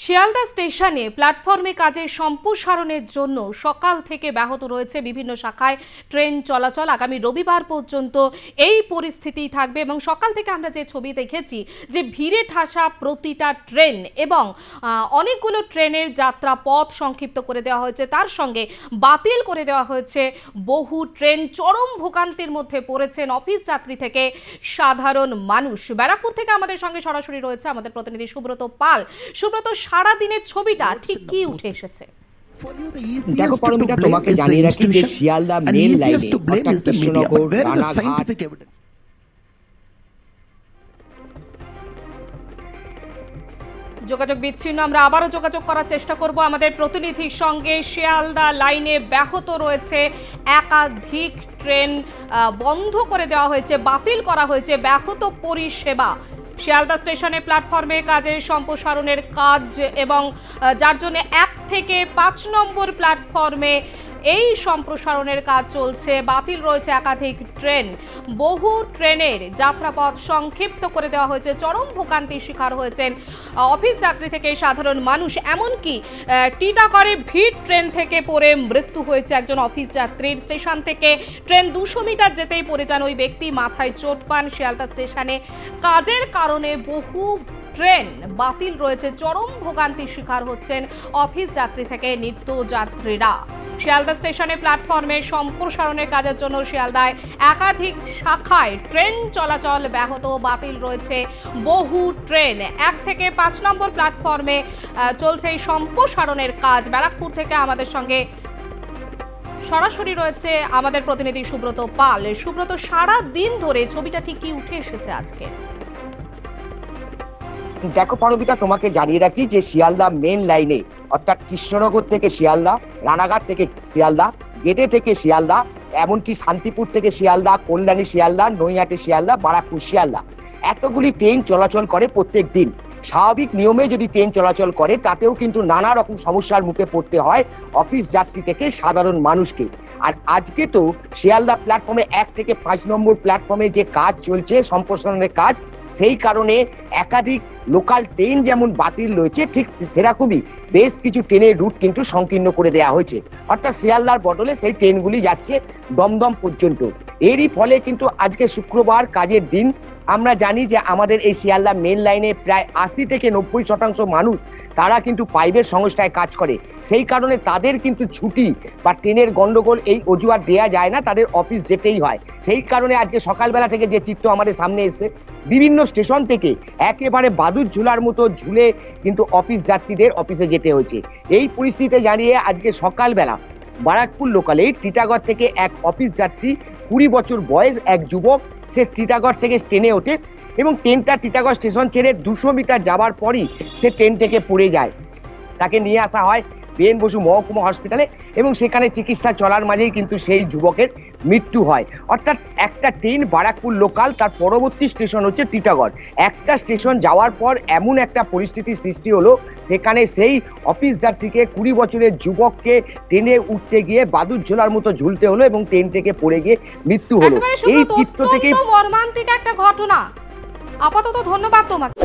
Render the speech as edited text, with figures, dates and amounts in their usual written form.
শিয়ালদা স্টেশনে প্ল্যাটফর্মে কাজের সম্প্রসারণের জন্য সকাল থেকে ব্যাহত রয়েছে বিভিন্ন শাখায় ট্রেন চলাচল। আগামী রবিবার পর্যন্ত এই পরিস্থিতি থাকবে এবং সকাল থেকে আমরা যে ছবি দেখেছি যে ভিড়ে ঠাসা প্রতিটা ট্রেন এবং অনেকগুলো ট্রেনের যাত্রা পথ সংক্ষিপ্ত করে দেওয়া হয়েছে, তার সঙ্গে বাতিল করে দেওয়া হয়েছে বহু ট্রেন। চরম ভোগান্তির মধ্যে পড়েছেন অফিস যাত্রী থেকে সাধারণ মানুষ। ব্যারাকপুর থেকে আমাদের সঙ্গে সরাসরি রয়েছে আমাদের প্রতিনিধি সুব্রত পাল। সুব্রত, সারা দিনের ছবিটা ঠিক কি উঠে এসেছে? দেখো পরমিতা, তোমাকে জানিয়ে রাখি যে শিয়ালদা মেন লাইনে অর্থাৎ কৃষ্ণনগর, রানাঘাট, যোগাযোগ বিচ্ছিন্ন। আমরা আবারও যোগাযোগ করার চেষ্টা করব আমাদের প্রতিনিধির সঙ্গে। শিয়ালদা লাইনে ব্যাহত রয়েছে, একাধিক ট্রেন বন্ধ করে দেওয়া হয়েছে, বাতিল করা হয়েছে, ব্যাহত পরিষেবা। শিয়ালদা স্টেশনে প্ল্যাটফর্মে কাজের সম্প্রসারণের কাজ এবং যার জন্য 1 থেকে 5 নম্বর প্ল্যাটফর্মে এই সম্প্রসারণের কাজ চলছে। বাতিল রয়েছে একাধিক ট্রেন, বহু ট্রেনের যাত্রাপথ সংক্ষিপ্ত করে দেওয়া হয়েছে। চরম ভোগান্তির শিকার হয়েছেন অফিস যাত্রী থেকে সাধারণ মানুষ। এমনকি টিটাগড়ে ভিড় ট্রেন থেকে পড়ে মৃত্যু হয়েছে একজন অফিস যাত্রীর। স্টেশন থেকে ট্রেন 200 মিটার যেতেই পড়ে যান ওই ব্যক্তি, মাথায় চোট পান। শিয়ালদা স্টেশনে কাজের কারণে বহু ট্রেন বাতিল রয়েছে। চরম ভোগান্তির শিকার হচ্ছেন অফিস যাত্রী থেকে নিত্যযাত্রীরা। শিয়ালদা স্টেশনে প্ল্যাটফর্মে সম্প্রসারণের কাজের জন্য শিয়ালদায় একাধিক শাখায় ট্রেন চলাচল ব্যাহত, বাতিল রয়েছে বহু ট্রেন। 1 থেকে 5 নম্বর প্ল্যাটফর্মে চলছে এই সম্প্রসারণের কাজ। ব্যারাকপুর থেকে আমাদের সঙ্গে সরাসরি রয়েছে আমাদের প্রতিনিধি সুব্রত পাল। সুব্রত, সারা দিন ধরে ছবিটা ঠিক কি উঠে এসেছে আজকে? দেখো পরমিতা, তোমাকে জানিয়ে রাখি যে শিয়ালদা মেন লাইনে অর্থাৎ কৃষ্ণনগর থেকে শিয়ালদা, রানাঘাট থেকে শিয়ালদা, গেটে থেকে শিয়ালদা, এমনকি শান্তিপুর থেকে শিয়ালদা, কল্যাণী শিয়ালদা, নৈহাটি শিয়ালদা, বারাকপুর শিয়ালদা, এতগুলি ট্রেন চলাচল করে প্রত্যেক দিন। স্বাভাবিক নিয়মে যদি ট্রেন চলাচল করে তাতেও কিন্তু নানা রকম সমস্যার মুখে পড়তে হয় অফিস যাত্রী থেকে সাধারণ মানুষকে। আর আজকে তো শিয়ালদা প্ল্যাটফর্মে 1 থেকে 5 নম্বর প্ল্যাটফর্মে যে কাজ চলছে সম্প্রসারণের কাজ, সেই কারণে একাধিক লোকাল ট্রেন যেমন বাতিল রয়েছে, ঠিক সেরকমই বেশ কিছু ট্রেনের রুট কিন্তু সংকীর্ণ করে দেওয়া হয়েছে। অর্থাৎ শিয়ালদার বদলে সেই ট্রেনগুলি যাচ্ছে দমদম পর্যন্ত। এরই ফলে কিন্তু আজকে শুক্রবার কাজের দিন। আমরা জানি যে আমাদের এই শিয়ালদা মেন লাইনে প্রায় 80 থেকে 90% মানুষ তারা কিন্তু প্রাইভেট সংস্থায় কাজ করে। সেই কারণে তাদের কিন্তু ছুটি বা ট্রেনের গন্ডগোল এই অজুহাত দেওয়া যায় না, তাদের অফিস যেতেই হয়। সেই কারণে আজকে সকালবেলা থেকে যে চিত্র আমাদের সামনে এসে বিভিন্ন স্টেশন থেকে একেবারে বাদুর ঝুলার মতো ঝুলে কিন্তু অফিস যাত্রীদের অফিসে যেতে হয়েছে। এই পরিস্থিতিতে জানিয়ে আজকে সকালবেলা বারাকপুর লোকালে টিটাগড় থেকে এক অফিস যাত্রী 20 বছর বয়স এক যুবক, সে টিটাগড় থেকে ট্রেনে ওঠে এবং ট্রেনটা টিটাগড় স্টেশন ছেড়ে 200 মিটার যাওয়ার পরই সে ট্রেন থেকে পড়ে যায়। তাকে নিয়ে আসা হয় বি.এন. বসু মহকুমা হসপিটালে এবং সেখানে চিকিৎসা চলার মাঝেই কিন্তু সেই যুবকের মৃত্যু হয়। অর্থাৎ একটা ট্রেন বারাকপুর লোকাল, তার পরবর্তী স্টেশন হচ্ছে টিটাগড়। একটা স্টেশন যাওয়ার পর এমন একটা পরিস্থিতির সৃষ্টি হলো, সেখানে সেই অফিস যাত্রীকে 20 বছরের যুবককে ট্রেনে উঠতে গিয়ে বাদুর ঝোলার মতো ঝুলতে হলো এবং ট্রেন থেকে পড়ে গিয়ে মৃত্যু হলো। এই চিত্র থেকে মর্মান্তিক একটা ঘটনা। আপাতত ধন্যবাদ তোমাকে।